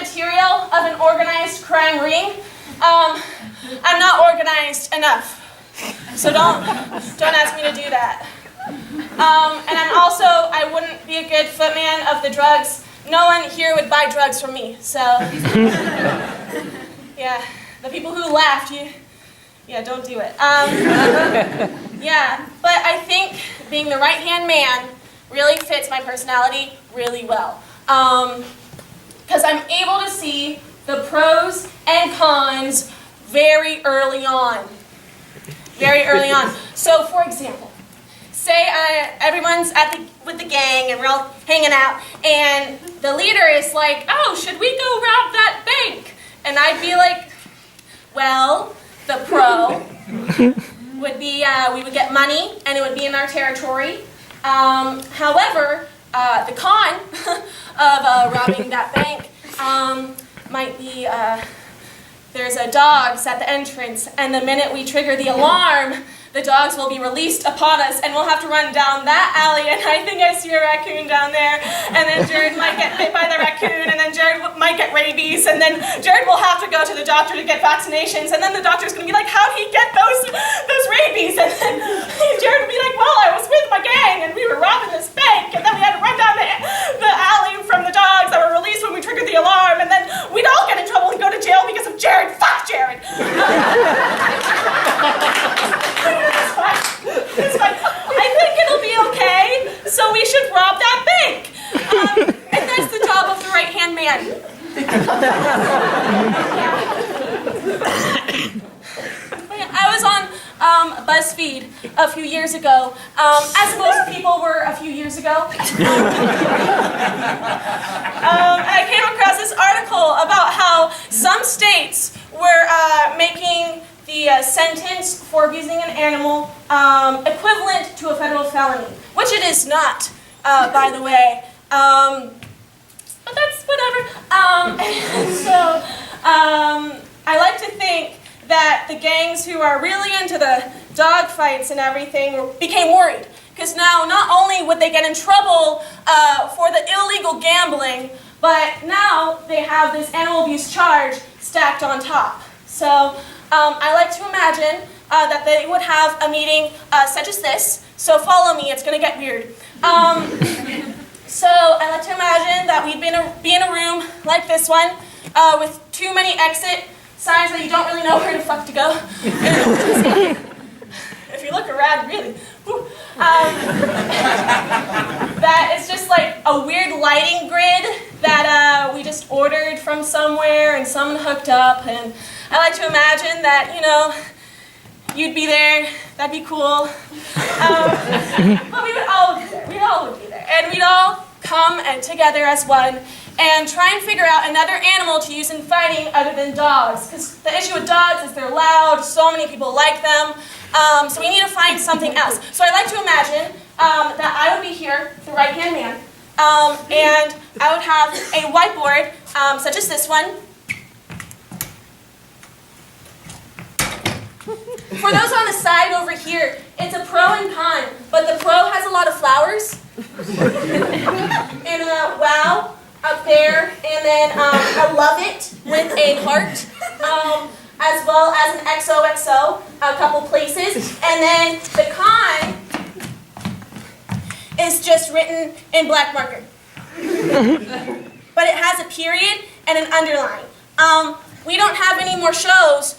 material of an organized crime ring. I'm not organized enough, so don't ask me to do that. And I wouldn't be a good footman of the drugs. No one here would buy drugs from me, so yeah, the people who laughed, don't do it. Yeah, but I think being the right-hand man really fits my personality really well. Because I'm able to see the pros and cons very early on. Very early on. So, for example, say everyone's with the gang and we're all hanging out, and the leader is like, "Oh, should we go rob that bank?" And I'd be like, "Well, the pro would be we would get money and it would be in our territory. However, the con of robbing that bank might be there's a dogs at the entrance, and the minute we trigger the alarm, the dogs will be released upon us, and we'll have to run down that alley, and I think I see a raccoon down there, and then Jared might get bit by the raccoon, and then Jared might get rabies, and then Jared will have to go to the doctor to get vaccinations, and then the doctor's going to be like, how'd he get those rabies? And then Jared will be like, well, I was with my gang, and we were robbing this bank, and then we had to run down the alley from the dogs that were released when we triggered the alarm, and then we'd all get in trouble and go to jail because of Jared. Fuck Jared! It's fine. I think it'll be okay, so we should rob that bank. And that's the job of the right-hand man. I was on BuzzFeed a few years ago, as most people were a few years ago. I came across this article about how some states were making the sentence for abusing an animal equivalent to a federal felony, which it is not, by the way. But that's whatever. I like to think that the gangs who are really into the dog fights and everything became worried, because now not only would they get in trouble for the illegal gambling, but now they have this animal abuse charge stacked on top. So I like to imagine that they would have a meeting such as this. So follow me, it's going to get weird. So I like to imagine that we'd be in a room like this one with too many exit signs that you don't really know where the fuck to go. If you look around, really. That is just like a weird lighting grid that we just ordered from somewhere and someone hooked up. And I like to imagine that, you'd be there. That'd be cool. But we would all be there. We all would be there. And we'd all come and together as one and try and figure out another animal to use in fighting other than dogs. Because the issue with dogs is they're loud, so many people like them, so we need to find something else. So I like to imagine that I would be here, the right-hand man, and I would have a whiteboard, such as this one. For those on the side over here, it's a pro and con, but the pro has a lot of flowers, and wow, up there, and then I love it with a heart, as well as an XOXO, a couple places, and then the con is just written in black marker. But it has a period and an underline. We don't have any more shows,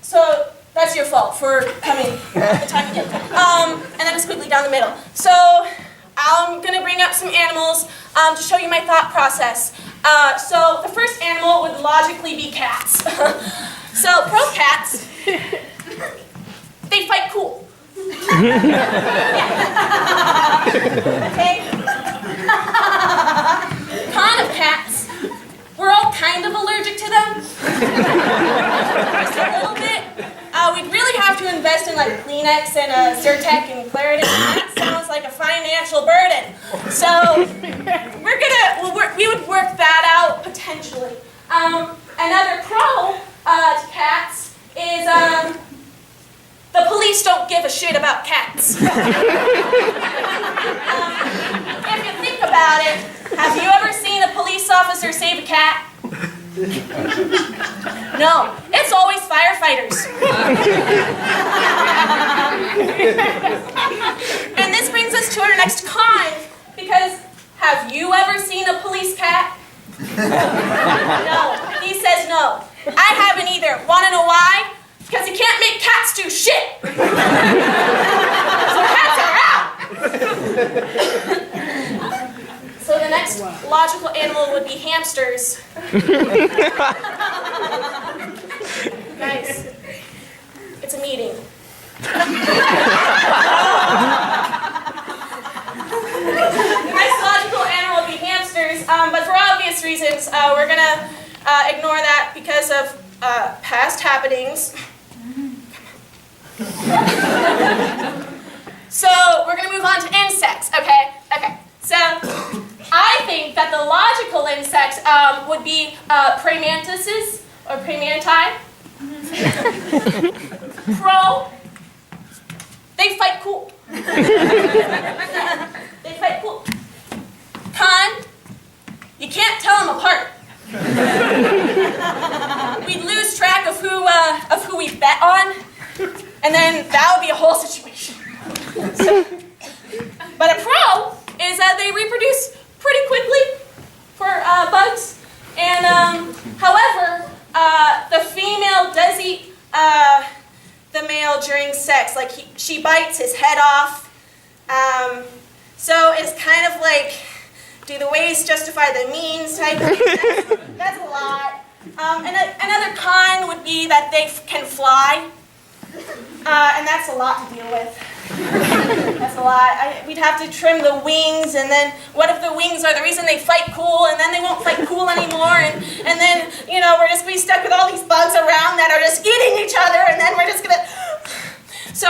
so that's your fault for coming at the time you did. And then it's quickly down the middle. So I'm going to bring up some animals to show you my thought process. So the first animal would logically be cats. So pro cats, they fight cool. Okay? Con of cats, we're all kind of allergic to them. Just a little bit. We'd really have to invest in like Kleenex and Zyrtec and Claritin, and that sounds like a financial burden. So we would work that out potentially. Another pro to cats is the police don't give a shit about cats. If you think about it, have you ever seen a police police officer save a cat? No, it's always firefighters. And this brings us to our next con, because have you ever seen a police cat? No, he says no. I haven't either. Want to know why? Because you can't make cats do shit. So cats are out. So the next logical animal would be hamsters. Guys, it's a meeting. The next logical animal would be hamsters, but for obvious reasons, we're going to ignore that because of past happenings. So we're going to move on to insects, okay? Okay, so I think that the logical insects would be praying mantises or praying manti. Crow. They fight cool. They fight cool. Con. You can't tell them apart. We'd lose track of who we bet on, and then that would be a whole situation. So, but a pro is that they reproduce pretty quickly for bugs, and however, the female does eat the male during sex. Like she bites his head off. So it's kind of like, do the ways justify the means type of thing. That's a lot. And another con would be that they can fly. And that's a lot to deal with. That's a lot. We'd have to trim the wings, and then what if the wings are the reason they fight cool, and then they won't fight cool anymore, and then, you know, we're just be stuck with all these bugs around that are just eating each other, and then we're just gonna... So,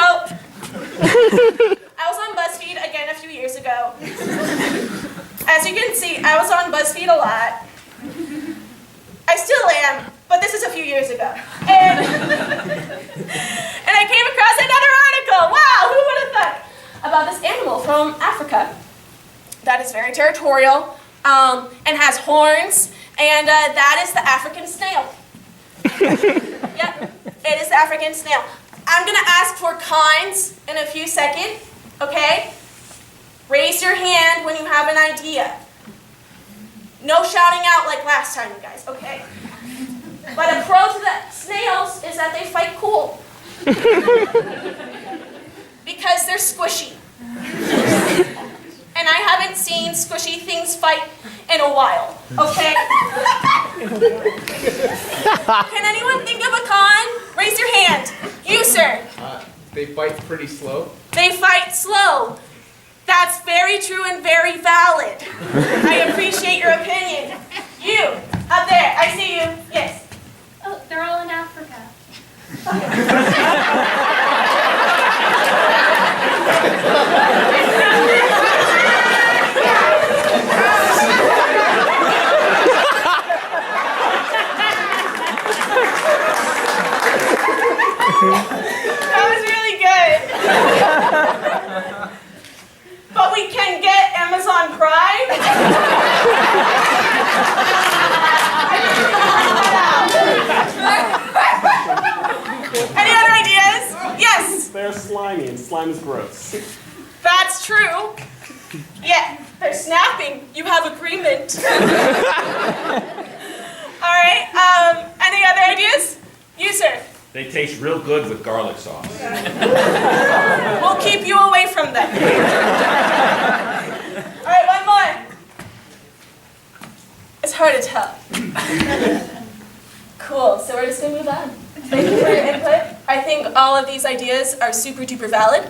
I was on BuzzFeed again a few years ago. As you can see, I was on BuzzFeed a lot. I still am, but this is a few years ago. And I came across another article. Wow, who would have thought? About this animal from Africa that is very territorial and has horns, and that is the African snail. Yep, it is the African snail. I'm going to ask for cons in a few seconds, okay? Raise your hand when you have an idea. No shouting out like last time, you guys, okay? But a pro to the snails is that they fight cool. Because they're squishy. And I haven't seen squishy things fight in a while, okay? Can anyone think of a con? Raise your hand. You, sir. They fight pretty slow. They fight slow. That's very true and very valid. I appreciate your opinion. You, up there, I see you. Yes. Oh, they're all in Africa. That was really good. But we can get Amazon Prime. Any other ideas? Yes. They're slimy, and slime is gross. That's true. Yeah, they're snapping. You have agreement. All right. Any other ideas? You, sir. They taste real good with garlic sauce. We'll keep you away from them. All right, one more. It's hard to tell. Cool, so we're just going to move on. Thank you for your input. I think all of these ideas are super duper valid,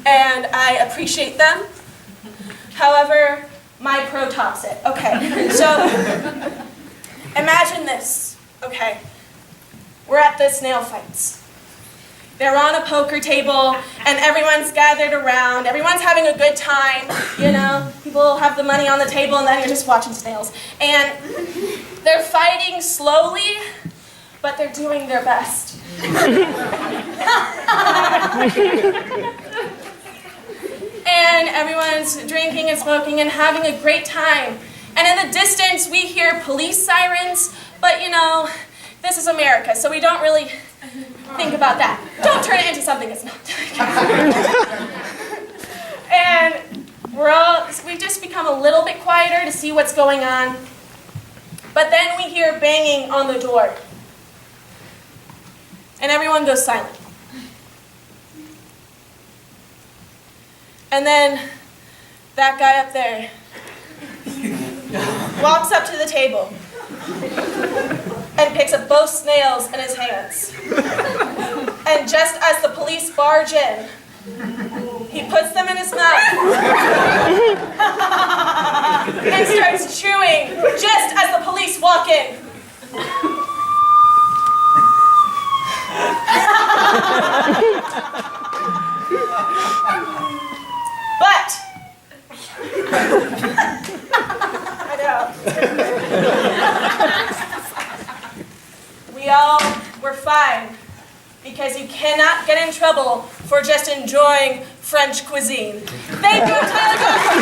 and I appreciate them. However, my pro tops it. Okay, so imagine this, okay? We're at the snail fights. They're on a poker table, and everyone's gathered around. Everyone's having a good time, you know? People have the money on the table, and then you're just watching snails. And they're fighting slowly, but they're doing their best. And everyone's drinking and smoking and having a great time. And in the distance, we hear police sirens, but you know, this is America, so we don't really think about that. Don't turn it into something it's not. And we've just become a little bit quieter to see what's going on. But then we hear banging on the door. And everyone goes silent. And then that guy up there walks up to the table and picks up both snails in his hands. And just as the police barge in, he puts them in his mouth and starts chewing just as the police walk in. But I know. We all were fine because you cannot get in trouble for just enjoying French cuisine. Thank you, Tyler.